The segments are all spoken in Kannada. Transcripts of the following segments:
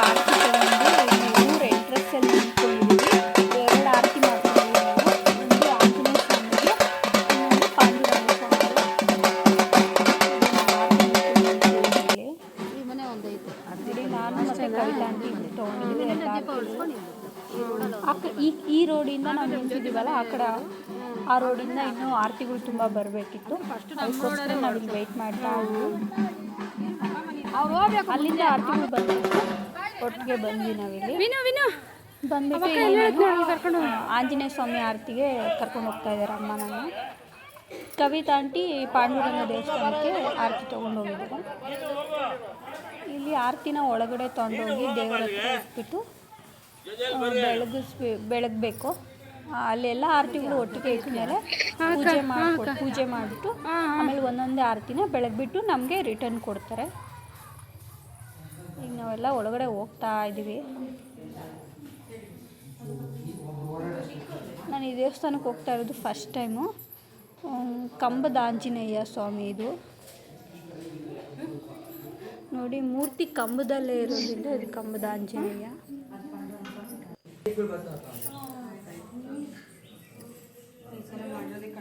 ಆರತಿ ತಗೊಂಡು ಊರ ಎಂಟ್ರೆನ್ಸಲ್ಲಿ ನಿಂತ್ಕೊಂಡಿದ್ದೀವಿ. 2 ಆರತಿ ಮಾಡ್ಕೊಂಡಿದ್ದೀವಿ ನಾವು. ಒಂದು ಆಂಜನೇಯ ಸ್ವಾಮಿಗೆ, ಇನ್ನೊಂದು ಪಾಂಡುರಂಗ ಸ್ವಾಮಿಗೆ. ಈ ಮನೆ ಒಂದೈತೆ ನೋಡಿ, ನಾನು ಮತ್ತು ಕವಿತಾ ಆಂಟಿ ತೊಗೊಂಡಿದ್ದೀವಿ ಎಲ್ಲ ಆರತಿಗಳು. ಈ ರೋಡಿಂದ ನಾವು ನಿಂತಿದ್ದೀವಲ್ಲ, ಆ ಕಡೆ ಆ ರೋಡಿಂದ ಇನ್ನೂ ಆರತಿಗಳು ತುಂಬ ಬರಬೇಕಿತ್ತು. ಅದಕ್ಕೋಸ್ಕರ ನಾವಿಲ್ಲಿ ವೆಯ್ಟ್ ಮಾಡ್ತಾ ಇದ್ವಿ. ಅಲ್ಲಿಂದ ಆರತಿಗಳು ಬಂದ್ಬಿಟ್ಟು ಒಟ್ಟಿಗೆ ಬಂದ್ವಿ ನಾವಿಲ್ಲಿ. ಬಂದ್ಬಿಟ್ಟು ಆಂಜನೇಯ ಸ್ವಾಮಿ ಆರತಿಗೆ ಕರ್ಕೊಂಡು ಹೋಗ್ತಾ ಇದ್ದಾರೆ ಅಮ್ಮ. ನಾನು ಕವಿತಾ ಆಂಟಿ ಪಾಂಡುರಂಗ ದೇವಸ್ಥಾನಕ್ಕೆ ಆರತಿ ತೊಗೊಂಡು ಹೋಗಿದ್ದಾರೆ. ಇಲ್ಲಿ ಆರತಿನ ಒಳಗಡೆ ತೊಗೊಂಡೋಗಿ ದೇವರ ಹತ್ರ ಇಟ್ಬಿಟ್ಟು ಬೆಳಗಬೇಕು. ಅಲ್ಲೆಲ್ಲ ಆರತಿಗಳು ಒಟ್ಟಿಗೆ ಇಟ್ಮೇಲೆ ಪೂಜೆ ಮಾಡಿಬಿಟ್ಟು ಆಮೇಲೆ ಒಂದೊಂದೇ ಆರತಿನ ಬೆಳಗ್ಬಿಟ್ಟು ನಮಗೆ ರಿಟರ್ನ್ ಕೊಡ್ತಾರೆ. ಈಗ ನಾವೆಲ್ಲ ಒಳಗಡೆ ಹೋಗ್ತಾ ಇದ್ದೀವಿ. ನಾನು ಈ ದೇವಸ್ಥಾನಕ್ಕೆ ಹೋಗ್ತಾ ಇರೋದು ಫಸ್ಟ್ ಟೈಮು. ಕಂಬದ ಆಂಜನೇಯ ಸ್ವಾಮಿ ಇದು ನೋಡಿ, ಮೂರ್ತಿ ಕಂಬದಲ್ಲೇ ಇರೋದ್ರಿಂದ ಇದು ಕಂಬದ ಆಂಜನೇಯ.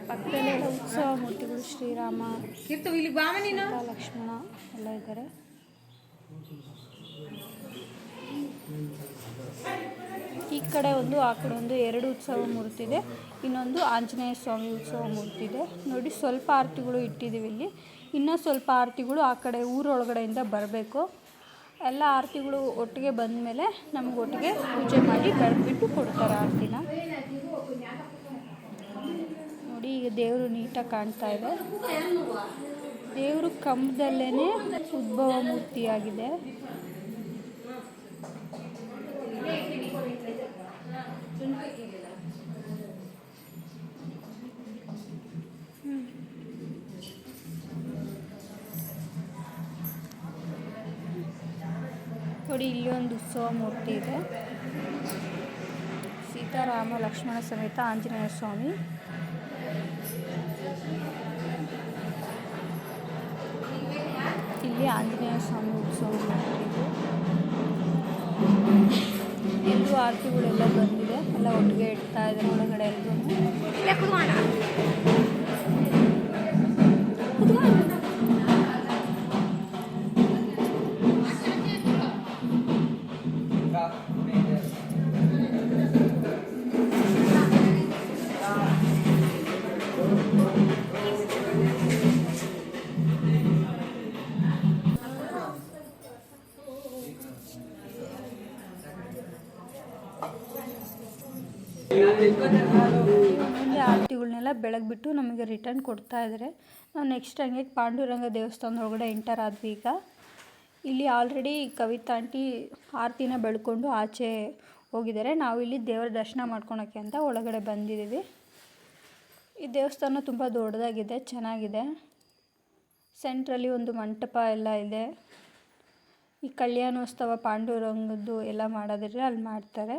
ಪಕ್ಕದಲ್ಲೆಲ್ಲ ಉತ್ಸವ ಮೂರ್ತಿಗಳು, ಶ್ರೀರಾಮ, ಲಕ್ಷ್ಮಣ ಎಲ್ಲ ಇದ್ದಾರೆ. ಈ ಕಡೆ ಒಂದು ಆ ಕಡೆ ಒಂದು 2 ಉತ್ಸವ ಮೂರ್ತಿ ಇದೆ. ಇನ್ನೊಂದು ಆಂಜನೇಯ ಸ್ವಾಮಿ ಉತ್ಸವ ಮೂರ್ತಿ ಇದೆ. ನೋಡಿ, ಸ್ವಲ್ಪ ಆರತಿಗಳು ಇಟ್ಟಿದ್ದೀವಿ ಇಲ್ಲಿ. ಇನ್ನೂ ಸ್ವಲ್ಪ ಆರತಿಗಳು ಆ ಕಡೆ ಊರೊಳಗಡೆಯಿಂದ ಬರಬೇಕು. ಎಲ್ಲ ಆರತಿಗಳು ಒಟ್ಟಿಗೆ ಬಂದ ಮೇಲೆ ನಮ್ಗೆ ಒಟ್ಟಿಗೆ ಪೂಜೆ ಮಾಡಿ ಬೆಳಗ್ಬಿಟ್ಟು ಕೊಡ್ತಾರೆ ಆರತಿನ. ನೋಡಿ, ಈಗ ದೇವರು ನೀಟಾಗಿ ಕಾಣ್ತಾ ಇದೆ. ದೇವರು ಕಂಬದಲ್ಲೇ ಉದ್ಭವ ಮೂರ್ತಿಯಾಗಿದೆ. ನೋಡಿ, ಇಲ್ಲಿ ಒಂದು ಉತ್ಸವ ಮೂರ್ತಿ ಇದೆ. ಸೀತಾರಾಮ ಲಕ್ಷ್ಮಣ ಸಮೇತ ಆಂಜನೇಯ ಸ್ವಾಮಿ. ಇಲ್ಲಿ ಆಂಜನೇಯ ಸ್ವಾಮಿ ಉತ್ಸವ ಮೂರ್ತಿ ಇದೆ. ಎಲ್ಲರೂ ಆರತಿಗಳೆಲ್ಲ ಬಂದಿದೆ, ಎಲ್ಲ ಒಟ್ಟಿಗೆ ಇಡ್ತಾ ಇದ್ದಾರೆ ಒಳಗಡೆ ಎಲ್ಲರೂ. ಮುಂದೆ ಆರತಿಗಳನ್ನೆಲ್ಲ ಬೆಳಗ್ಬಿಟ್ಟು ನಮಗೆ ರಿಟರ್ನ್ ಕೊಡ್ತಾ ಇದ್ದಾರೆ. ನಾವು ನೆಕ್ಸ್ಟ್ ಹಂಗೆ ಪಾಂಡುರಂಗ ದೇವಸ್ಥಾನದೊಳಗಡೆ ಎಂಟರ್ ಆದ್ವಿ. ಈಗ ಇಲ್ಲಿ ಆಲ್ರೆಡಿ ಕವಿತಾ ಆಂಟಿ ಆರತಿನ ಬೆಳ್ಕೊಂಡು ಆಚೆ ಹೋಗಿದ್ದಾರೆ. ನಾವು ಇಲ್ಲಿ ದೇವರ ದರ್ಶನ ಮಾಡ್ಕೊಳಕ್ಕೆ ಅಂತ ಒಳಗಡೆ ಬಂದಿದ್ದೀವಿ. ಈ ದೇವಸ್ಥಾನ ತುಂಬ ದೊಡ್ಡದಾಗಿದೆ, ಚೆನ್ನಾಗಿದೆ. ಸೆಂಟ್ರಲ್ಲಿ ಒಂದು ಮಂಟಪ ಎಲ್ಲ ಇದೆ. ಈ ಕಲ್ಯಾಣೋತ್ಸವ ಪಾಂಡುರಂಗದ್ದು ಎಲ್ಲ ಮಾಡೋದಿದ್ರೆ ಅಲ್ಲಿ ಮಾಡ್ತಾರೆ.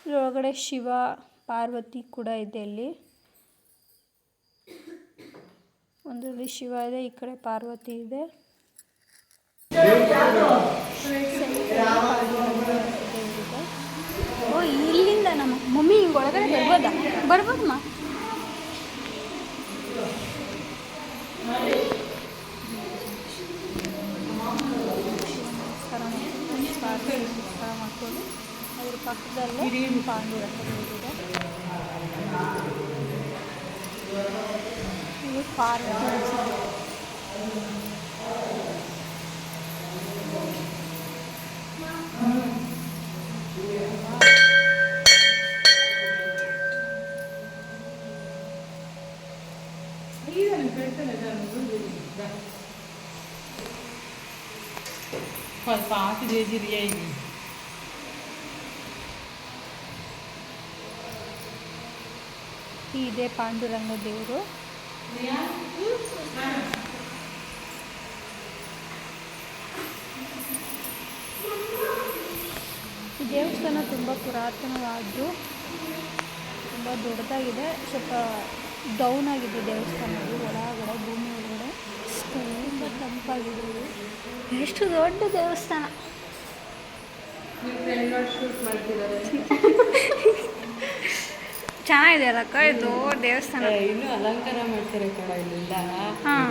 ಇದರೊಳಗಡೆ ಶಿವ ಪಾರ್ವತಿ ಕೂಡ ಇದೆ. ಇಲ್ಲಿ ಒಂದರಲ್ಲಿ ಶಿವ ಇದೆ, ಈ ಕಡೆ ಪಾರ್ವತಿ ಇದೆ. ಓ, ಇಲ್ಲಿಂದ ನಮ್ಮ ಮಮ್ಮಿ ಹಿಂಗೆ ಒಳಗಡೆ ಬರ್ಬೋದಮ್ಮ. ನಮಸ್ಕಾರ ಮಾಡ್ಕೊಂಡು ಅದ್ರ ಪಕ್ಕದಲ್ಲೇ ಪಾಂಡುರಂಗ ಇದೆ. ಇದು ಪಾರ್ವತಿ. ಇದೆ ಪಾಂಡುರಂಗ ದೇವರು. ಈ ದೇವಸ್ಥಾನ ತುಂಬ ಪುರಾತನವಾದ್ದು, ತುಂಬ ದೊಡ್ಡದಾಗಿದೆ. ಸ್ವಲ್ಪ ಡೌನ್ ಆಗಿದೆ ದೇವಸ್ಥಾನದ್ದು ಒಳಗಡೆ, ಭೂಮಿ ಒಳಗಡೆ ತುಂಬ ತಂಪಾಗಿದೆ ಇದು. ಎಷ್ಟು ದೊಡ್ಡ ದೇವಸ್ಥಾನ. ಶೂಟ್ ಮಾಡ್ತಿದ್ದಾರೆ. ಚೆನ್ನಾಗಿದೆ ಅಲ್ಲಕ್ಕ ಇದು ದೇವಸ್ಥಾನ. ಇನ್ನೂ ಅಲಂಕಾರ ಮಾಡ್ತಾರೆ ಕಣ ಇಲ್ಲೆಲ್ಲ. ಹಾಂ.